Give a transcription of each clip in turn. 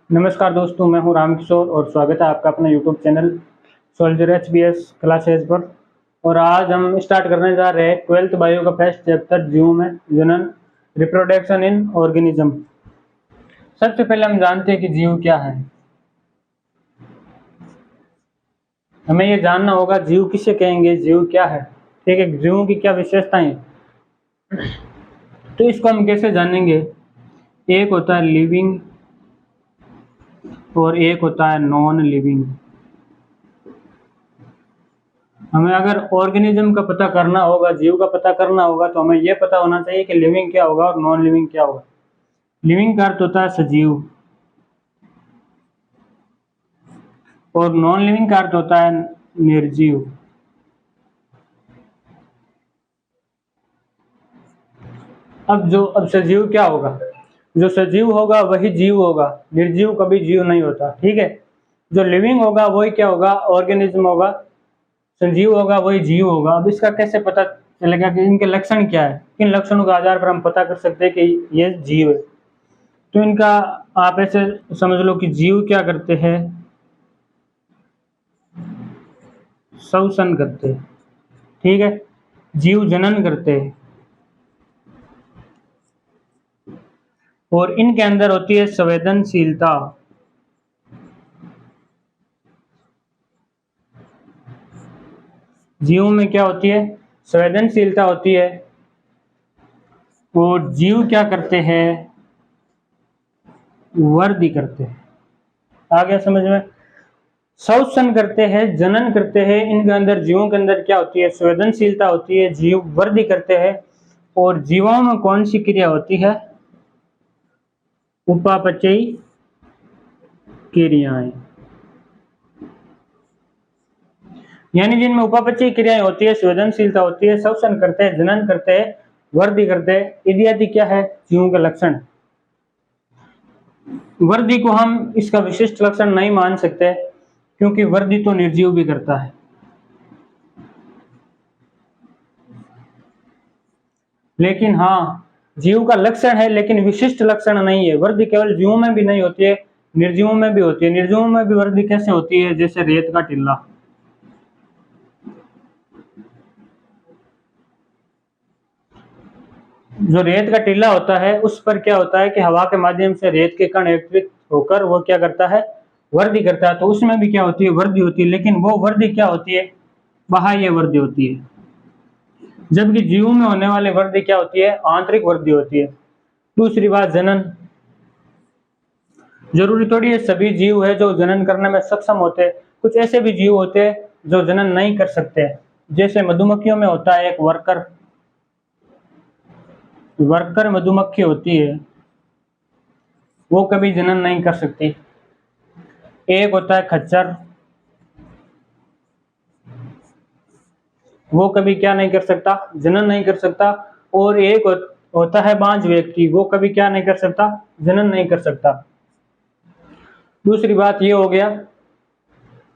नमस्कार दोस्तों, मैं हूं रामकिशोर और स्वागत है आपका अपना YouTube channel soldier HBs classes पर। और आज हम स्टार्ट करने जा रहे हैं 12th बायो का फर्स्ट चैप्टर जीव में जनन रिप्रोडक्शन इन ऑर्गेनिज्म। सबसे पहले हम जानते हैं कि जीव क्या है। हमें ये जानना होगा जीव किसे कहेंगे, जीव क्या है। ठीक है, जीवों की क्या विशेषताएं, तो इसको हम कैसे जानेंगे। एक होता है लिविंग और एक होता है नॉन लिविंग। हमें अगर ऑर्गेनिज्म का पता करना होगा, जीव का पता करना होगा, तो हमें यह पता होना चाहिए कि लिविंग क्या होगा और नॉन लिविंग क्या होगा। लिविंग का अर्थ होता है सजीव और नॉन लिविंग का अर्थ होता है निर्जीव। अब सजीव क्या होगा। जो सजीव होगा वही जीव होगा, निर्जीव कभी जीव नहीं होता। ठीक है, जो लिविंग होगा वही क्या होगा, ऑर्गेनिज्म होगा। सजीव होगा वही जीव होगा। अब इसका कैसे पता चलेगा कि इनके लक्षण क्या है, किन लक्षणों के आधार पर हम पता कर सकते हैं कि ये जीव है। तो इनका आप ऐसे समझ लो कि जीव क्या करते हैं, श्वसन करते हैं। ठीक है, जीव जनन करते हैं और इनके अंदर होती है संवेदनशीलता। जीव में क्या होती है, संवेदनशीलता होती है। और जीव क्या करते हैं, वृद्धि करते हैं। आ गया समझ में। श्वसन करते हैं, जनन करते हैं। इनके अंदर, जीवों के अंदर क्या होती है, संवेदनशीलता होती है। जीव वृद्धि करते हैं और जीवों में कौन सी क्रिया होती है, उपापचयी क्रियाएं। यानी जिनमें उपापचयी क्रियाएं होती है, संवेदनशीलता होती है, श्वसन करते हैं, जनन करते हैं, वृद्धि करते हैं, इत्यादि क्या है, जीवों के लक्षण। वृद्धि को हम इसका विशिष्ट लक्षण नहीं मान सकते, क्योंकि वृद्धि तो निर्जीव भी करता है। लेकिन हाँ, जीव का लक्षण है लेकिन विशिष्ट लक्षण नहीं है। वृद्धि केवल जीवों में भी नहीं होती है, निर्जीवों में भी होती है। निर्जीवों में भी वृद्धि कैसे होती है, जैसे रेत का टिल्ला। जो रेत का टीला होता है उस पर क्या होता है कि हवा के माध्यम से रेत के कण एकत्रित होकर वो क्या करता है, वृद्धि करता है। तो उसमें भी क्या होती है, वृद्धि होती है। लेकिन वो वृद्धि क्या होती है, बाह्य वृद्धि होती है। जबकि जीवों में होने वाली वृद्धि क्या होती है, आंतरिक वृद्धि होती है। दूसरी बात, जनन। जरूरी थोड़ी है सभी जीव है जो जनन करने में सक्षम होते हैं। कुछ ऐसे भी जीव होते हैं जो जनन नहीं कर सकते। जैसे मधुमक्खियों में होता है एक वर्कर, वर्कर मधुमक्खी होती है, वो कभी जनन नहीं कर सकती। एक होता है खच्चर, वो कभी क्या नहीं कर सकता, जनन नहीं कर सकता। और एक होता है बांझ व्यक्ति, वो कभी क्या नहीं कर सकता, जनन नहीं कर सकता। दूसरी बात ये हो गया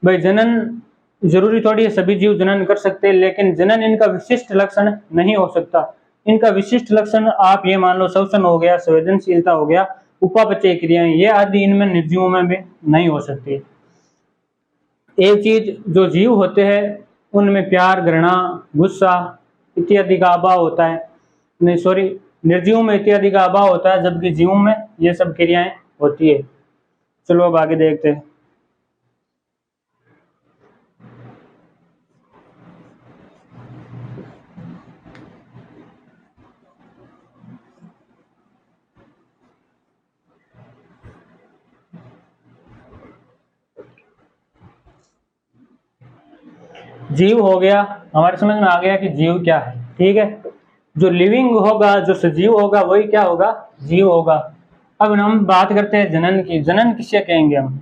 भाई, जनन जरूरी थोड़ी है सभी जीव जनन कर सकते हैं, लेकिन जनन इनका विशिष्ट लक्षण नहीं हो सकता। इनका विशिष्ट लक्षण आप ये मान लो, श्वसन हो गया, संवेदनशीलता हो गया, उपापचय क्रियाएं, ये आदि इनमें निर्जीवों में भी नहीं हो सकती। एक चीज, जो जीव होते हैं उनमें प्यार, घृणा, गुस्सा इत्यादि का अभाव होता है। नहीं सॉरी, निर्जीवों में इत्यादि का अभाव होता है, जबकि जीवों में ये सब क्रियाएं होती है। चलो अब आगे देखते हैं। जीव हो गया, हमारे समझ में आ गया कि जीव क्या है। ठीक है, जो लिविंग होगा, जो सजीव होगा, वही क्या होगा, जीव होगा। अब हम बात करते हैं जनन की। जनन किसे कहेंगे हम,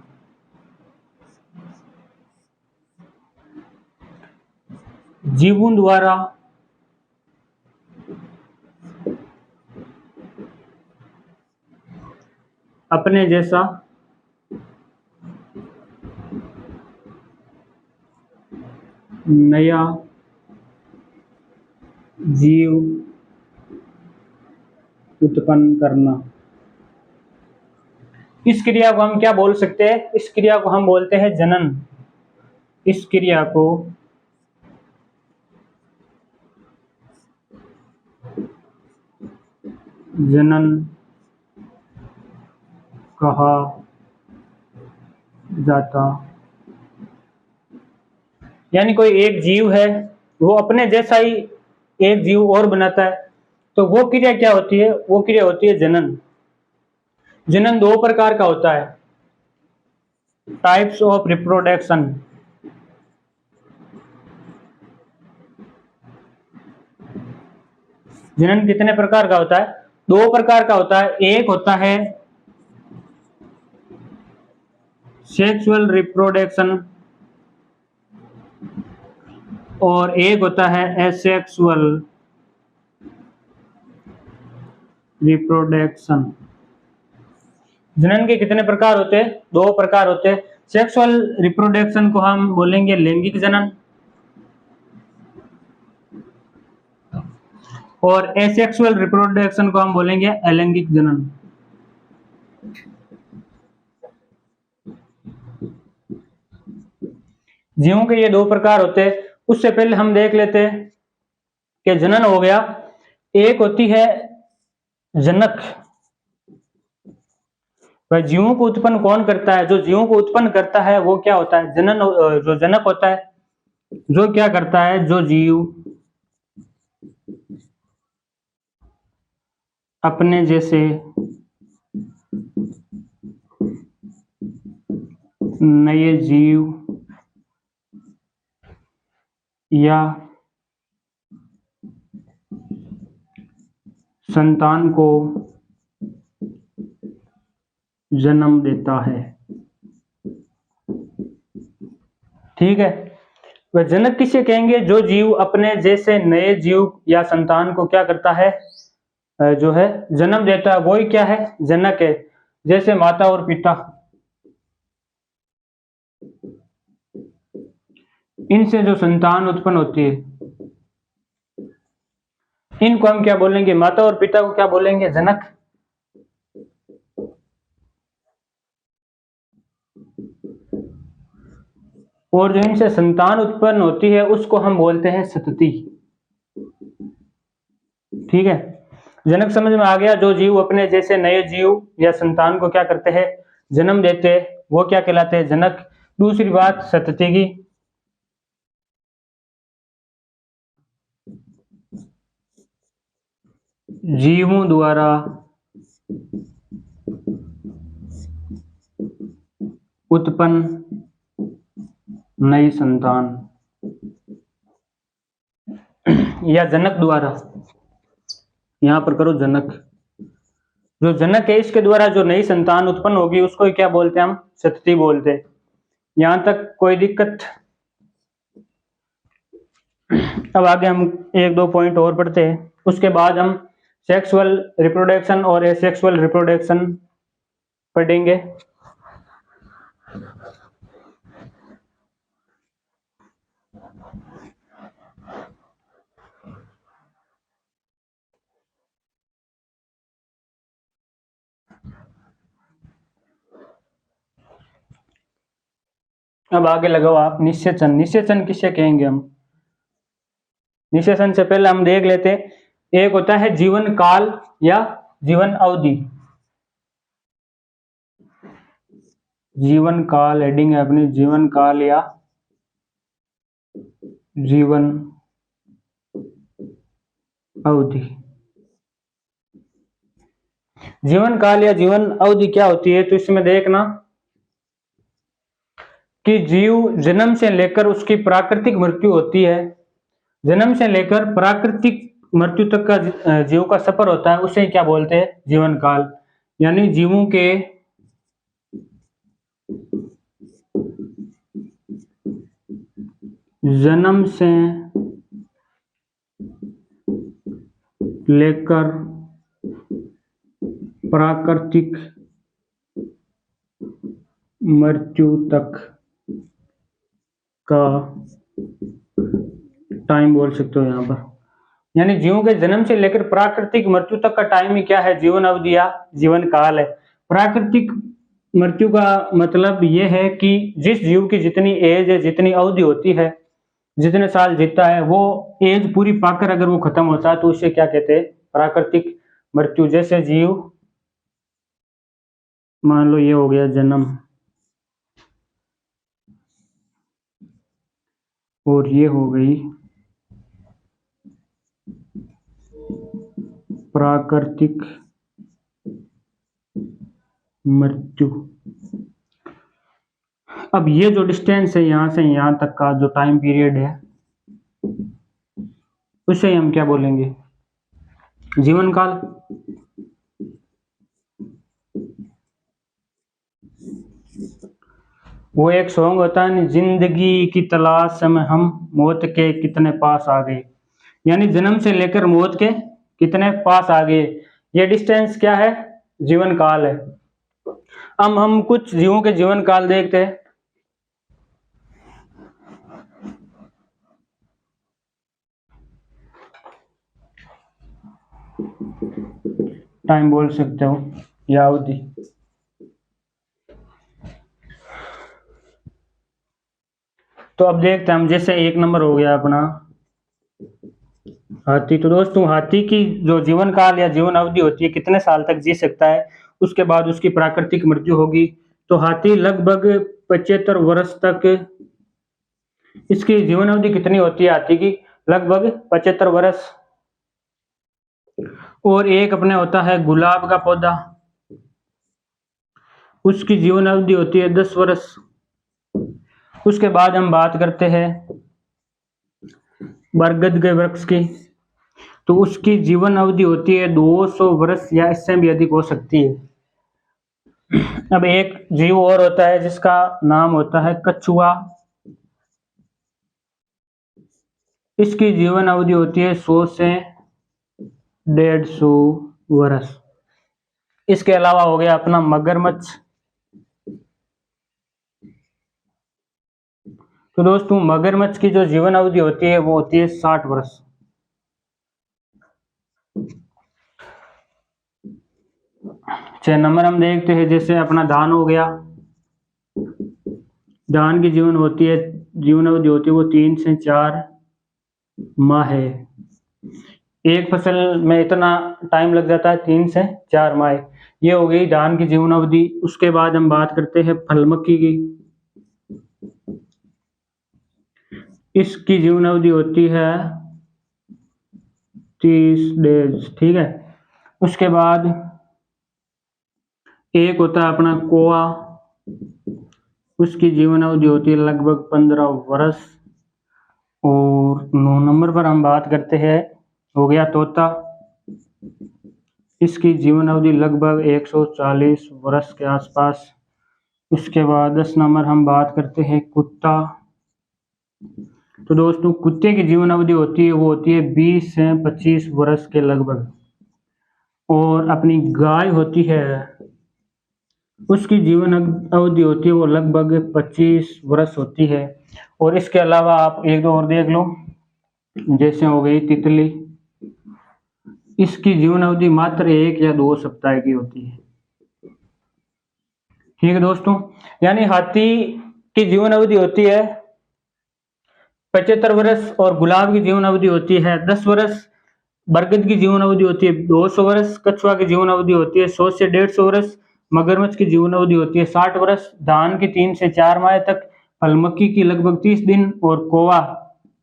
जीवों द्वारा अपने जैसा नया जीव उत्पन्न करना। इस क्रिया को हम क्या बोल सकते हैं? इस क्रिया को हम बोलते हैं जनन। इस क्रिया को जनन कहा जाता। यानी कोई एक जीव है, वो अपने जैसा ही एक जीव और बनाता है, तो वो क्रिया क्या होती है? वो क्रिया होती है जनन। जनन दो प्रकार का होता है, टाइप्स ऑफ रिप्रोडक्शन। जनन कितने प्रकार का होता है? दो प्रकार का होता है। एक होता है सेक्सुअल रिप्रोडक्शन और एक होता है एसेक्सुअल रिप्रोडक्शन। जनन के कितने प्रकार होते हैं? दो प्रकार होते हैं। सेक्सुअल रिप्रोडक्शन को हम बोलेंगे लैंगिक जनन और एसेक्सुअल रिप्रोडक्शन को हम बोलेंगे अलैंगिक जनन। जीवों के ये दो प्रकार होते हैं। उससे पहले हम देख लेते हैं कि जनन हो गया, एक होती है जनक। वह जीवों को उत्पन्न कौन करता है? जो जीवों को उत्पन्न करता है वो क्या होता है? जनन। जो जनक होता है, जो क्या करता है? जो जीव अपने जैसे नए जीव या संतान को जन्म देता है। ठीक है, वह जनक किसे कहेंगे? जो जीव अपने जैसे नए जीव या संतान को क्या करता है? जो है जन्म देता है, वही क्या है? जनक है। जैसे माता और पिता, इनसे जो संतान उत्पन्न होती है, इनको हम क्या बोलेंगे? माता और पिता को क्या बोलेंगे? जनक। और जो इनसे संतान उत्पन्न होती है उसको हम बोलते हैं संतति। ठीक है, जनक समझ में आ गया। जो जीव अपने जैसे नए जीव या संतान को क्या करते हैं? जन्म देते हैं, वो क्या कहलाते हैं? जनक। दूसरी बात संतति की, जीवों द्वारा उत्पन्न नई संतान या जनक द्वारा, यहां पर करो जनक। जो जनक है इसके द्वारा जो नई संतान उत्पन्न होगी उसको क्या बोलते हैं? हम संतति बोलते हैं। यहां तक कोई दिक्कत? अब आगे हम एक दो पॉइंट और पढ़ते हैं, उसके बाद हम सेक्सुअल रिप्रोडक्शन और एसेक्सुअल रिप्रोडक्शन पढ़ेंगे। अब आगे लगाओ आप निषेचन। निषेचन किसे कहेंगे हम? निषेचन से पहले हम देख लेते हैं, एक होता है जीवन काल या जीवन अवधि। जीवन काल, हेडिंग है अपनी जीवन काल या जीवन अवधि। जीवन काल या जीवन अवधि क्या होती है? तो इसमें देखना कि जीव जन्म से लेकर उसकी प्राकृतिक मृत्यु होती है, जन्म से लेकर प्राकृतिक मृत्यु तक का जीव का सफर होता है, उसे क्या बोलते हैं? जीवन काल। यानी जीवों के जन्म से लेकर प्राकृतिक मृत्यु तक का टाइम बोल सकते हो यहां पर। यानी जीवों के जन्म से लेकर प्राकृतिक मृत्यु तक का टाइम ही क्या है? जीवन अवधि या जीवन काल है। प्राकृतिक मृत्यु का मतलब ये है कि जिस जीव की जितनी एज है, जितनी अवधि होती है, जितने साल जीता है, वो एज पूरी पाकर अगर वो खत्म होता है तो उसे क्या कहते हैं? प्राकृतिक मृत्यु। जैसे जीव, मान लो ये हो गया जन्म, और ये हो गई प्राकृतिक मृत्यु। अब ये जो डिस्टेंस है यहाँ से यहाँ तक का जो टाइम पीरियड है, उसे हम क्या बोलेंगे? जीवन काल। वो एक सॉन्ग होता है ना, जिंदगी की तलाश में हम मौत के कितने पास आ गए, यानी जन्म से लेकर मौत के कितने पास आ गए, ये डिस्टेंस क्या है? जीवन काल है। अब हम कुछ जीवों के जीवन काल देखते हैं। टाइम बोल सकते हो या अवधि। तो अब देखते हैं हम, जैसे एक नंबर हो गया अपना हाथी। तो दोस्तों, हाथी की जो जीवन काल या जीवन अवधि होती है, कितने साल तक जी सकता है, उसके बाद उसकी प्राकृतिक मृत्यु होगी। तो हाथी लगभग 75 वर्ष तक, इसकी जीवन अवधि कितनी होती है हाथी की? लगभग 75 वर्ष। और एक अपने होता है गुलाब का पौधा, उसकी जीवन अवधि होती है 10 वर्ष। उसके बाद हम बात करते हैं बरगद के वृक्ष की, तो उसकी जीवन अवधि होती है 200 वर्ष या इससे भी अधिक हो सकती है। अब एक जीव और होता है जिसका नाम होता है कछुआ, इसकी जीवन अवधि होती है 100 से 150 वर्ष। इसके अलावा हो गया अपना मगरमच्छ। तो दोस्तों, मगरमच्छ की जो जीवन अवधि होती है वो होती है 60 वर्ष। छह नंबर हम देखते हैं, जैसे अपना धान हो गया। धान की जीवन अवधि होती है वो 3 से 4 माह है। एक फसल में इतना टाइम लग जाता है, 3 से 4 माह। ये हो गई धान की जीवन अवधि। उसके बाद हम बात करते हैं फल मक्खी की। इसकी जीवन अवधि होती है 30 डेज, ठीक है। उसके बाद एक होता है अपना कोआ, उसकी जीवन अवधि होती है लगभग 15 वर्ष। और 9 नंबर पर हम बात करते हैं, हो गया तोता। इसकी जीवन अवधि लगभग 140 वर्ष के आसपास। उसके बाद 10 नंबर हम बात करते हैं कुत्ता। तो दोस्तों, कुत्ते की जीवन अवधि होती है वो होती है 20 से 25 वर्ष के लगभग। और अपनी गाय होती है, उसकी जीवन अवधि होती है वो लगभग 25 वर्ष होती है। और इसके अलावा आप एक दो और देख लो, जैसे हो गई तितली, इसकी जीवन अवधि मात्र 1 या 2 सप्ताह की होती है। ठीक है दोस्तों, यानी हाथी की जीवन अवधि होती है 75 वर्ष, और गुलाब की जीवन अवधि होती है 10 वर्ष, बरगद की जीवन अवधि होती है 200 वर्ष, कछुआ की जीवन अवधि होती है 100 से 150 वर्ष, मगरमच्छ की जीवन अवधि होती है 60 वर्ष, धान की 3 से 4 माह तक, फलमक्खी की लगभग 30 दिन, और कौवा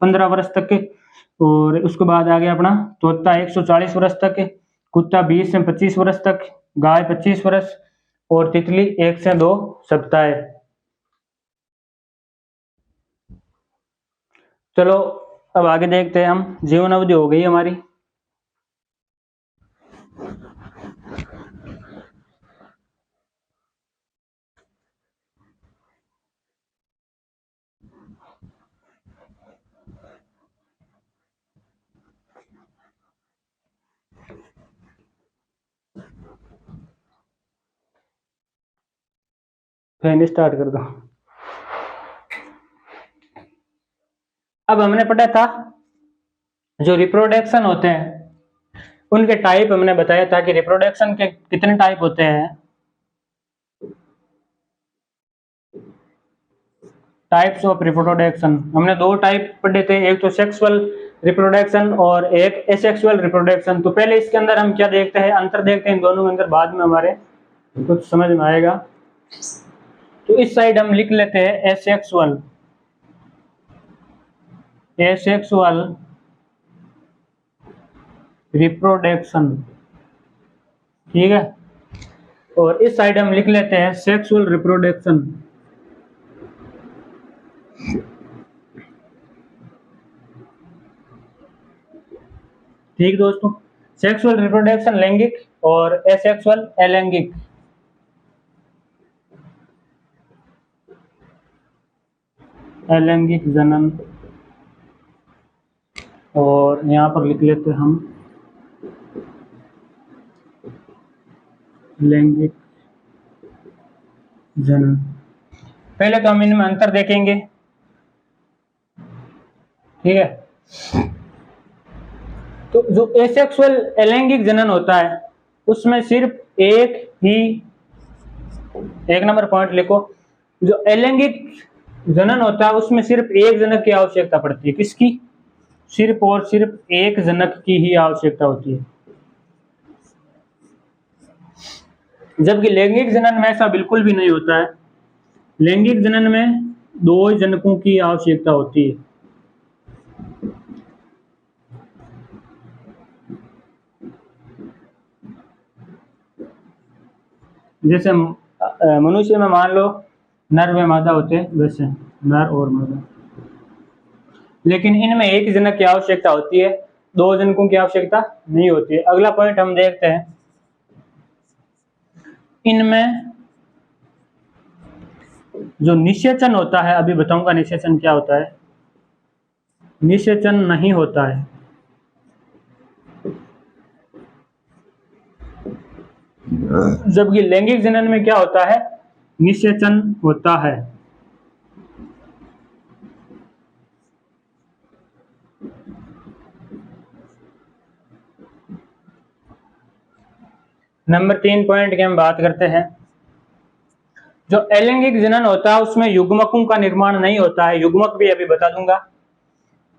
15 वर्ष तक। और उसके बाद आ गया अपना तोता 140 वर्ष तक, कुत्ता 20 से 25 वर्ष तक, गाय 25 वर्ष, और तितली 1 से 2 सप्ताह। चलो अब आगे देखते हैं हम, जीवन अवधि हो गई हमारी। फैन स्टार्ट कर दो। अब हमने पढ़ा था जो रिप्रोडक्शन होते हैं उनके टाइप हमने बताया था कि रिप्रोडक्शन के कितने टाइप होते हैं। टाइप्स ऑफ रिप्रोडक्शन, हमने दो टाइप पढ़े थे, एक तो सेक्सुअल रिप्रोडक्शन और एक एसेक्सुअल रिप्रोडक्शन। तो पहले इसके अंदर हम क्या देखते हैं, अंतर देखते हैं इन दोनों के अंदर, बाद में हमारे कुछ समझ में आएगा। तो इस साइड हम लिख लेते हैं एसेक्सुअल, एसेक्सुअल रिप्रोडक्शन, ठीक है। और इस साइड हम लिख लेते हैं सेक्सुअल रिप्रोडक्शन। ठीक दोस्तों, सेक्सुअल रिप्रोडक्शन लैंगिक और एसेक्सुअल अलैंगिक। अलैंगिक जनन, और यहाँ पर लिख लेते हैं हम लैंगिक जनन। पहले तो हम इनमें अंतर देखेंगे, ठीक है। तो जो एसेक्सुअल अलैंगिक जनन होता है उसमें सिर्फ एक ही, एक नंबर पॉइंट लिखो, जो अलैंगिक जनन होता है उसमें सिर्फ एक जनक की आवश्यकता पड़ती है। किसकी? सिर्फ और सिर्फ एक जनक की ही आवश्यकता होती है। जबकि लैंगिक जनन में ऐसा बिल्कुल भी नहीं होता है। लैंगिक जनन में दो जनकों की आवश्यकता होती है। जैसे मनुष्य में मान लो नर व मादा होते हैं, वैसे नर और मादा, लेकिन इनमें एक ही जनक की आवश्यकता होती है, दो जनकों की आवश्यकता नहीं होती है। अगला पॉइंट हम देखते हैं, इनमें जो निषेचन होता है, अभी बताऊंगा निषेचन क्या होता है, निषेचन नहीं होता है। जबकि लैंगिक जनन में क्या होता है, निषेचन होता है। नंबर 3 पॉइंट की हम बात करते हैं। जो अलैंगिक जनन होता है उसमें युग्मकों का निर्माण नहीं होता है, युग्मक भी अभी बता दूंगा।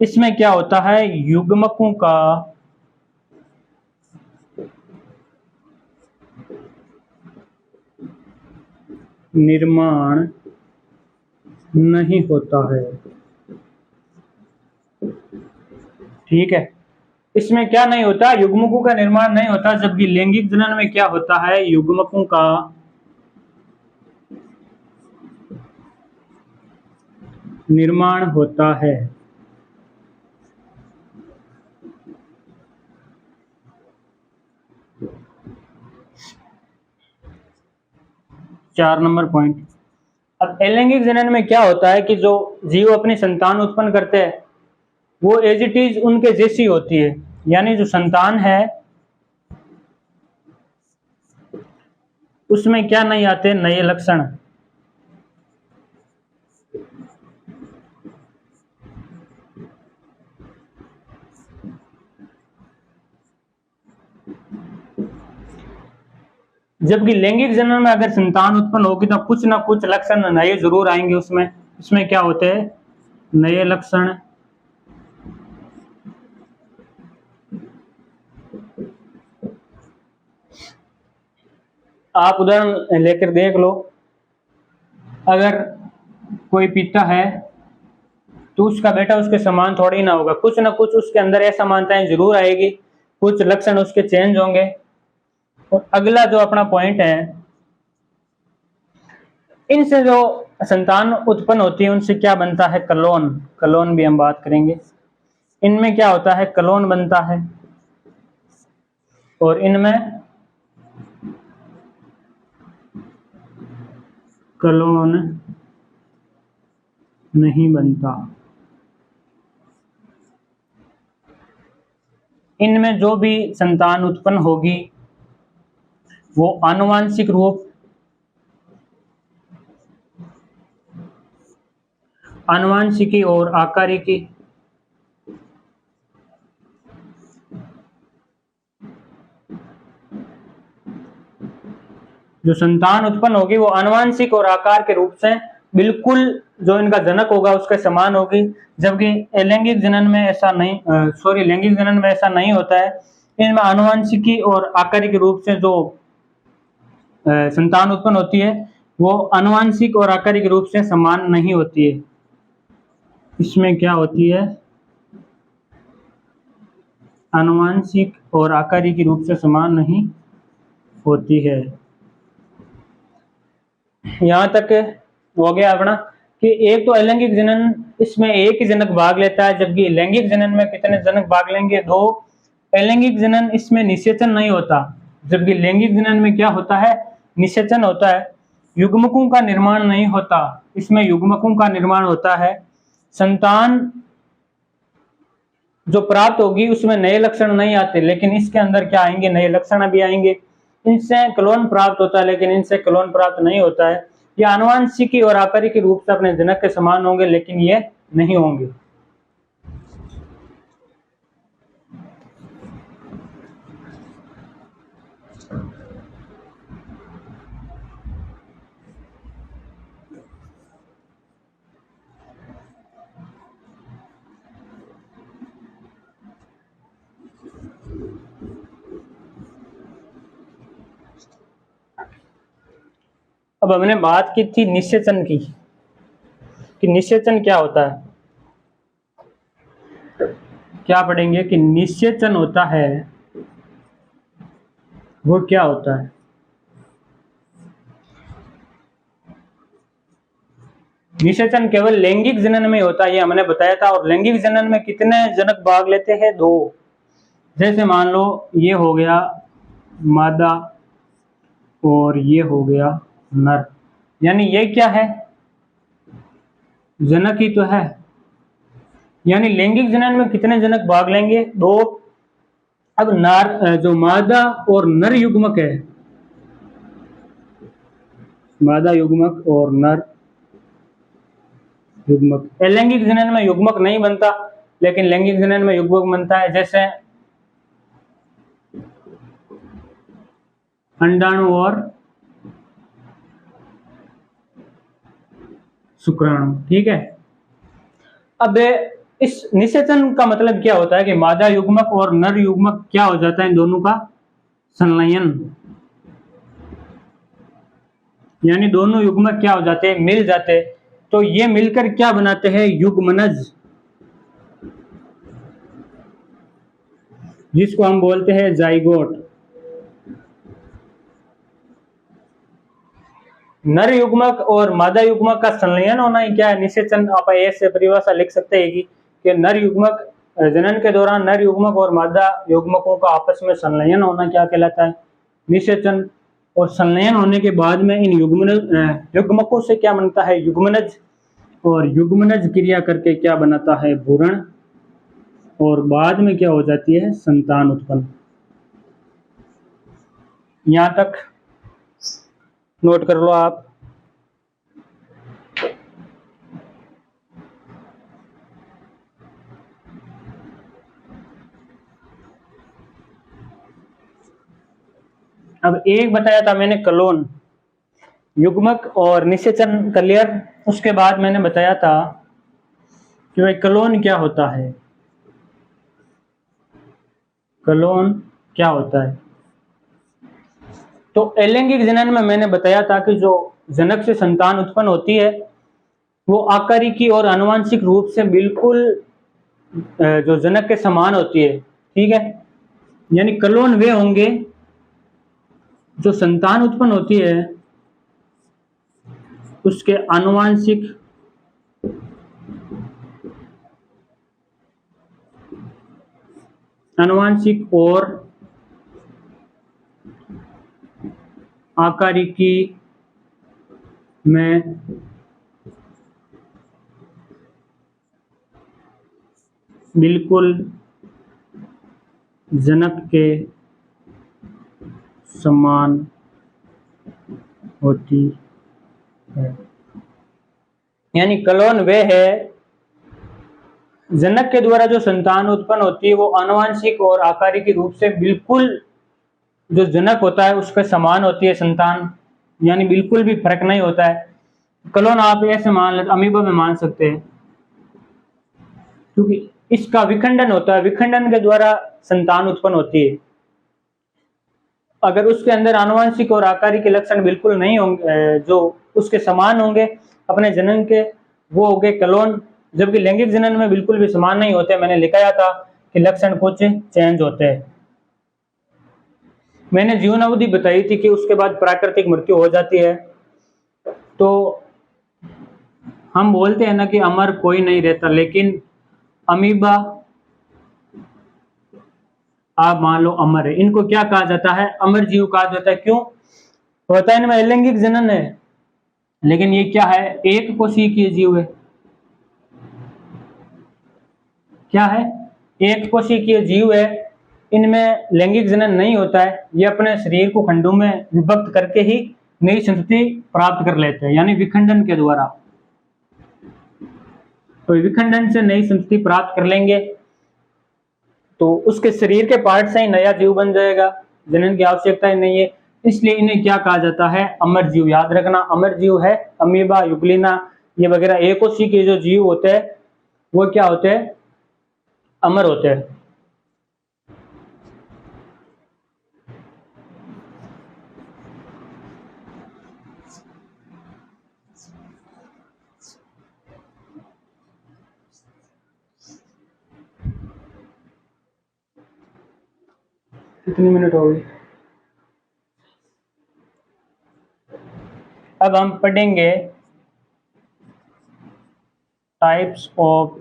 इसमें क्या होता है, युग्मकों का निर्माण नहीं होता है, ठीक है। इसमें क्या नहीं होता, युग्मकों का निर्माण नहीं होता। जबकि लैंगिक जनन में क्या होता है, युग्मकों का निर्माण होता है। चार नंबर पॉइंट। अब अलैंगिक जनन में क्या होता है कि जो जीव अपनी संतान उत्पन्न करते हैं वो एज इट इज उनके जैसी होती है, यानी जो संतान है उसमें क्या नहीं आते, नए लक्षण। जबकि लैंगिक जनन में अगर संतान उत्पन्न होगी तो कुछ ना कुछ लक्षण नए जरूर आएंगे उसमें। इसमें क्या होते हैं, नए लक्षण। आप उदाहरण लेकर देख लो, अगर कोई पिता है तो उसका बेटा उसके समान थोड़ी ना होगा, कुछ ना कुछ उसके अंदर असमानताएं जरूर आएगी, कुछ लक्षण उसके चेंज होंगे। और अगला जो अपना पॉइंट है, इनसे जो संतान उत्पन्न होती है उनसे क्या बनता है, कलोन। कलोन भी हम बात करेंगे। इनमें क्या होता है, कलोन बनता है, और इनमें कलोन नहीं बनता। इनमें जो भी संतान उत्पन्न होगी वो आनुवांशिक रूप, आनुवांशिकी और आकारिकी, जो संतान उत्पन्न होगी वो आनुवांशिक और आकार के रूप से बिल्कुल जो इनका जनक होगा उसके समान होगी, जबकि लैंगिक जनन में ऐसा नहीं लैंगिक जनन में ऐसा नहीं होता है। इनमें आनुवंशिकी और आकारिक रूप से जो संतान उत्पन्न होती है वो आनुवंशिक और आकारिक रूप से समान नहीं होती है। इसमें क्या होती है, आनुवंशिक और आकारिक रूप से समान नहीं होती है। यहाँ तक हो गया अपना कि एक तो अलैंगिक जनन, इसमें एक ही जनक भाग लेता है, जबकि लैंगिक जनन में कितने जनक भाग लेंगे, 2। अलैंगिक जनन इसमें निषेचन नहीं होता, जबकि लैंगिक जनन में क्या होता है, निषेचन होता है। युग्मकों का निर्माण नहीं होता, इसमें युग्मकों का निर्माण होता है। संतान जो प्राप्त होगी उसमें नए लक्षण नहीं आते, लेकिन इसके अंदर क्या आएंगे, नए लक्षण भी आएंगे। इनसे क्लोन प्राप्त होता है, लेकिन इनसे क्लोन प्राप्त नहीं होता है। ये आनुवंशिकी और आकारिक रूप से अपने जनक के समान होंगे, लेकिन ये नहीं होंगे। अब हमने बात की थी निषेचन की, कि निषेचन क्या होता है। क्या पढ़ेंगे कि निषेचन होता है, वो क्या होता है। निषेचन केवल लैंगिक जनन में होता है, ये हमने बताया था। और लैंगिक जनन में कितने जनक भाग लेते हैं, 2। जैसे मान लो ये हो गया मादा और ये हो गया नर, यानी ये क्या है, जनक ही तो है। यानी लैंगिक जनन में कितने जनक भाग लेंगे, 2। अब नर जो मादा और नर युग्मक है, मादा युग्मक और नर युग्मक, लैंगिक जनन में युग्मक नहीं बनता, लेकिन लैंगिक जनन में युग्मक बनता है। जैसे अंडाणु और शुक्राणु, ठीक है। अब इस निषेचन का मतलब क्या होता है कि मादा युग्मक और नर युग्मक क्या हो जाता है, इन दोनों का संलयन, यानी दोनों युग्मक क्या हो जाते हैं, मिल जाते हैं। तो ये मिलकर क्या बनाते हैं, युग्मनज, जिसको हम बोलते हैं जाइगोट। नर युग्मक और मादा युग्मक का संलयन होना ही क्या है, निषेचन। आप ऐसे परिभाषा लिख सकते हैं कि नर युग्मक जनन के दौरान नर युग्मक और मादा युग्मकों का आपस में संलयन होना क्या कहलाता है, निषेचन। और संलयन होने के बाद में इन युग्मकों से क्या बनता है, युग्मनज। और युग्मनज क्रिया करके क्या बनाता है, भ्रूण। और बाद में क्या हो जाती है, संतान उत्पन्न। यहां तक नोट कर लो आप। अब एक बताया था मैंने क्लोन, युग्मक और निषेचन क्लियर। उसके बाद मैंने बताया था कि भाई क्लोन क्या होता है, क्लोन क्या होता है। तो अलैंगिक जनन में मैंने बताया था कि जो जनक से संतान उत्पन्न होती है वो आकारिकी और आनुवंशिक रूप से बिल्कुल जो जनक के समान होती है, ठीक है। यानी क्लोन वे होंगे जो संतान उत्पन्न होती है उसके आनुवंशिक और आकारिकी में बिल्कुल जनक के समान होती है। यानी क्लोन वे है, जनक के द्वारा जो संतान उत्पन्न होती है वो आनुवंशिक और आकारिकी रूप से बिल्कुल जो जनक होता है उसके समान होती है संतान, यानी बिल्कुल भी फर्क नहीं होता है। क्लोन आप ऐसे मान लेते अमीबा में मान सकते हैं, क्योंकि इसका विखंडन होता है, विखंडन के द्वारा संतान उत्पन्न होती है। अगर उसके अंदर आनुवंशिक और आकारिक लक्षण बिल्कुल नहीं होंगे, जो उसके समान होंगे अपने जनन के, वो हो गए क्लोन। जबकि लैंगिक जनन में बिल्कुल भी समान नहीं होते। मैंने लिखाया था कि लक्षण कुछ चेंज होते हैं। मैंने जीवन अवधि बताई थी कि उसके बाद प्राकृतिक मृत्यु हो जाती है। तो हम बोलते हैं ना कि अमर कोई नहीं रहता, लेकिन अमीबा आप मान लो अमर है। इनको क्या कहा जाता है? अमर जीव कहा जाता है। क्यों होता है? इनमें अलैंगिक जनन है, लेकिन ये क्या है? एक कोशिकीय जीव है। क्या है? एक कोशिकीय जीव है। इनमें लैंगिक जनन नहीं होता है। ये अपने शरीर को खंडों में विभक्त करके ही नई संतति प्राप्त कर लेते हैं, यानी विखंडन के द्वारा। तो विखंडन से नई संतति प्राप्त कर लेंगे तो उसके शरीर के पार्ट से ही नया जीव बन जाएगा। जनन की आवश्यकता ही नहीं है, इसलिए इन्हें क्या कहा जाता है? अमर जीव। याद रखना, अमर जीव है अमीबा, यूग्लिना, ये वगैरह एक कोशिकीय जो जीव होते हैं वो क्या होते हैं? अमर होते हैं। कितनी मिनट हो गई? अब हम पढ़ेंगे टाइप्स ऑफ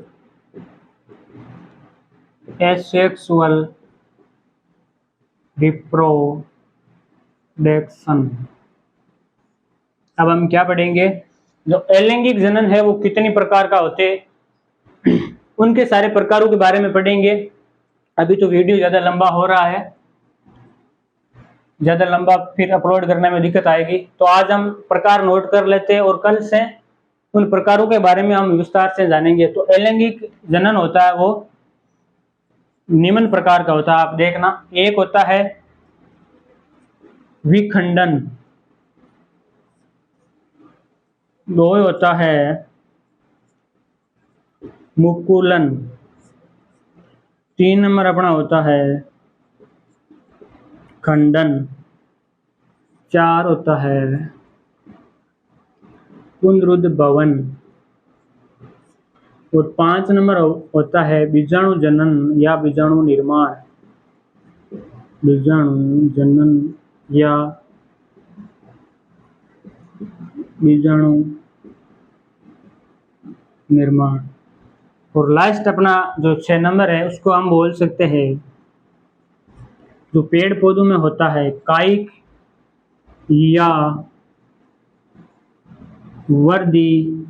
एसेक्सुअल रिप्रोडक्शन। अब हम क्या पढ़ेंगे? जो अलैंगिक जनन है वो कितनी प्रकार का होते हैं, उनके सारे प्रकारों के बारे में पढ़ेंगे। अभी तो वीडियो ज़्यादा लंबा हो रहा है, ज़्यादा लंबा फिर अपलोड करने में दिक्कत आएगी। तो आज हम प्रकार नोट कर लेते हैं और कल से उन प्रकारों के बारे में हम विस्तार से जानेंगे। तो अलैंगिक जनन होता है वो निम्न प्रकार का होता है, आप देखना। एक होता है विखंडन, दो होता है मुकुलन, तीन नंबर अपना होता है खंडन, चार होता है पुनरुद्भवन और पांच नंबर होता है बीजाणु जनन या बीजाणु निर्माण। बीजाणु जनन या बीजाणु निर्माण। और लास्ट अपना जो 6 नंबर है उसको हम बोल सकते हैं, जो पेड़ पौधों में होता है, कायिक या वर्दी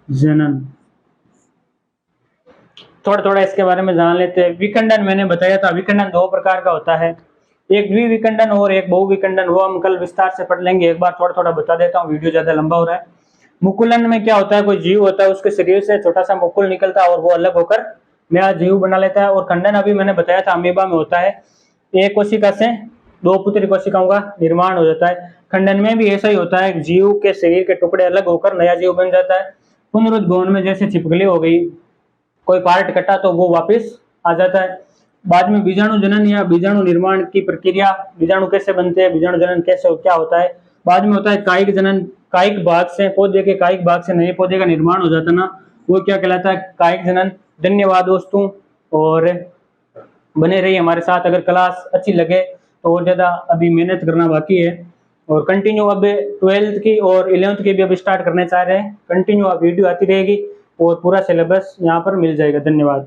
जनन। थोड़ा थोड़ा इसके बारे में जान लेते हैं। विखंडन मैंने बताया था, विखंडन दो प्रकार का होता है, एक द्विविखंडन और एक बहुविखंडन। वो हम कल विस्तार से पढ़ लेंगे। एक बार थोड़ा थोड़ा बता देता हूँ, वीडियो ज्यादा लंबा हो रहा है। मुकुलन में क्या होता है? कोई जीव होता है, उसके शरीर से छोटा सा मुकुल निकलता है और वो अलग होकर नया जीव बना लेता है। और खंडन अभी मैंने बताया था अमीबा में होता है, एक कोशिका से दो पुत्री कोशिकाओं का निर्माण हो जाता है। खंडन में भी ऐसा ही होता है, जीव के शरीर के टुकड़े अलग होकर नया जीव बन जाता है। पुनरुद्भवन में जैसे छिपकली हो गई, कोई पार्ट कटा तो वो वापस आ जाता है। बाद में बीजाणु जनन या बीजाणु निर्माण की प्रक्रिया, बीजाणु कैसे बनते हैं, बीजाणु जनन कैसे क्या होता है। बाद में होता है कायिक जनन, कायिक भाग से, पौधे के कायिक भाग से नए पौधे का निर्माण हो जाता है ना, वो क्या कहलाता है? कायिक जनन। धन्यवाद दोस्तों, और बने रहिए हमारे साथ। अगर क्लास अच्छी लगे तो और ज़्यादा अभी मेहनत करना बाकी है, और कंटिन्यू अब 12th की और 11th की भी अब स्टार्ट करने चाह रहे हैं। कंटिन्यू अब वीडियो आती रहेगी और पूरा सिलेबस यहाँ पर मिल जाएगा। धन्यवाद।